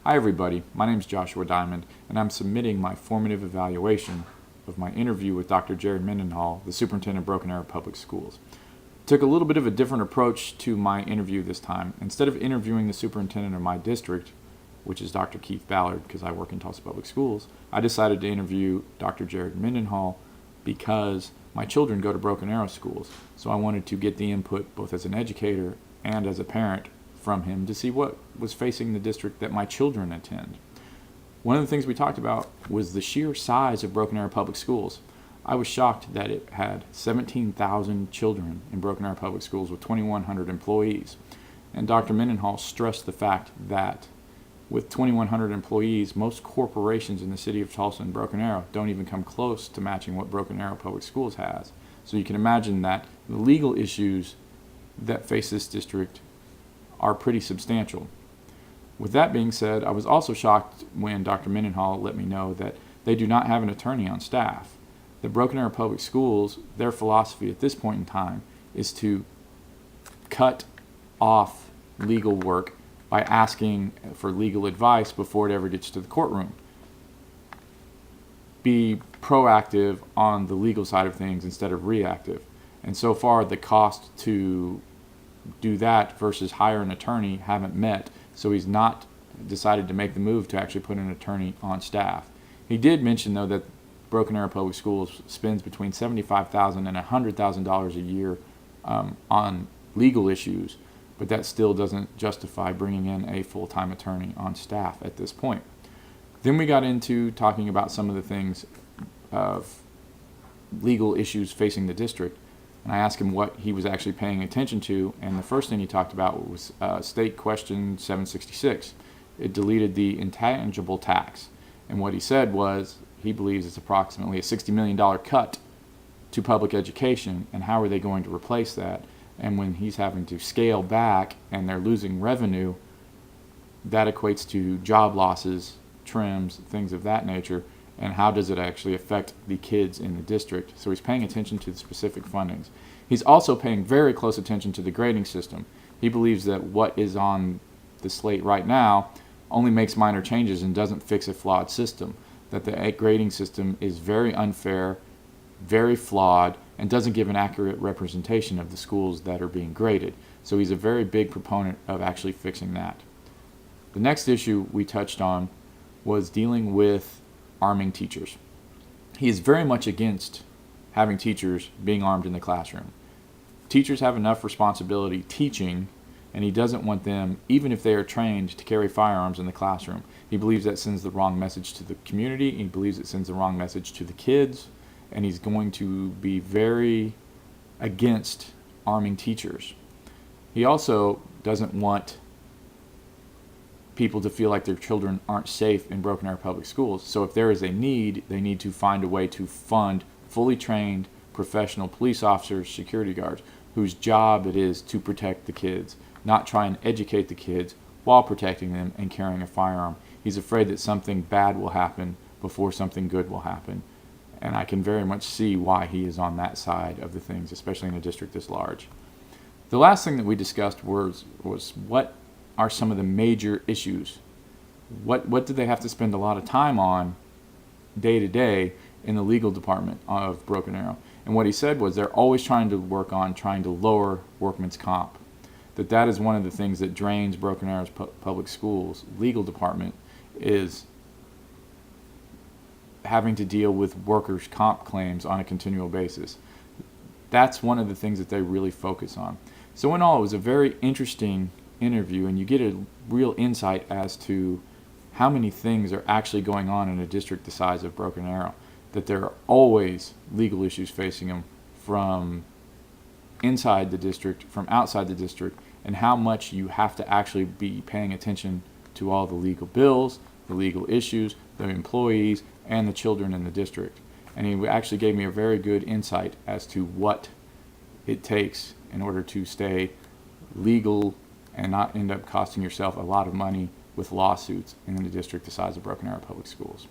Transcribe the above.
Hi everybody, my name is Joshua Diamond, and I'm submitting my formative evaluation of my interview with Dr. Jared Mendenhall, the superintendent of Broken Arrow Public Schools. Took a little bit of a different approach to my interview this time. Instead of interviewing the superintendent of my district, which is Dr. Keith Ballard, because I work in Tulsa Public Schools, I decided to interview Dr. Jared Mendenhall because my children go to Broken Arrow schools. So I wanted to get the input both as an educator and as a parent from him to see what was facing the district that my children attend. One of the things we talked about was the sheer size of Broken Arrow Public Schools. I was shocked that it had 17,000 children in Broken Arrow Public Schools with 2,100 employees. And Dr. Mendenhall stressed the fact that with 2,100 employees, most corporations in the city of Tulsa and Broken Arrow don't even come close to matching what Broken Arrow Public Schools has. So you can imagine that the legal issues that face this district are pretty substantial. With that being said, I was also shocked when Dr. Mendenhall let me know that they do not have an attorney on staff. The Broken Arrow Public Schools, their philosophy at this point in time is to cut off legal work by asking for legal advice before it ever gets to the courtroom. Be proactive on the legal side of things instead of reactive. And so far, the cost to do that versus hire an attorney haven't met, so he's not decided to make the move to actually put an attorney on staff. He did mention, though, that Broken Arrow Public Schools spends between $75,000 and $100,000 a year on legal issues, but that still doesn't justify bringing in a full-time attorney on staff at this point. Then we got into talking about some of the things of legal issues facing the district, and I asked him what he was actually paying attention to, and the first thing he talked about was State Question 766. It deleted the intangible tax, and what he said was he believes it's approximately a $60 million cut to public education, and how are they going to replace that? And when he's having to scale back and they're losing revenue, that equates to job losses, trims, things of that nature, and how does it actually affect the kids in the district. So he's paying attention to the specific fundings. He's also paying very close attention to the grading system. He believes that what is on the slate right now only makes minor changes and doesn't fix a flawed system, that the grading system is very unfair, very flawed, and doesn't give an accurate representation of the schools that are being graded. So he's a very big proponent of actually fixing that. The next issue we touched on was dealing with arming teachers. He is very much against having teachers being armed in the classroom. Teachers have enough responsibility teaching, and he doesn't want them, even if they are trained, to carry firearms in the classroom. He believes that sends the wrong message to the community. He believes it sends the wrong message to the kids, and he's going to be very against arming teachers. He also doesn't want people to feel like their children aren't safe in Broken Arrow Public Schools. So if there is a need, they need to find a way to fund fully trained professional police officers, security guards, whose job it is to protect the kids, not try and educate the kids while protecting them and carrying a firearm. He's afraid that something bad will happen before something good will happen. And I can very much see why he is on that side of the things, especially in a district this large. The last thing that we discussed was what are some of the major issues? What do they have to spend a lot of time on day to day in the legal department of Broken Arrow? And what he said was they're always trying to work on trying to lower workman's comp. That is one of the things that drains Broken Arrow's public schools legal department, is having to deal with workers' comp claims on a continual basis. That's one of the things that they really focus on. So in all, it was a very interesting interview, and you get a real insight as to how many things are actually going on in a district the size of Broken Arrow, that there are always legal issues facing them from inside the district, from outside the district, and how much you have to actually be paying attention to all the legal bills, the legal issues, the employees, and the children in the district. And he actually gave me a very good insight as to what it takes in order to stay legal and not end up costing yourself a lot of money with lawsuits in the district the size of Broken Arrow Public Schools.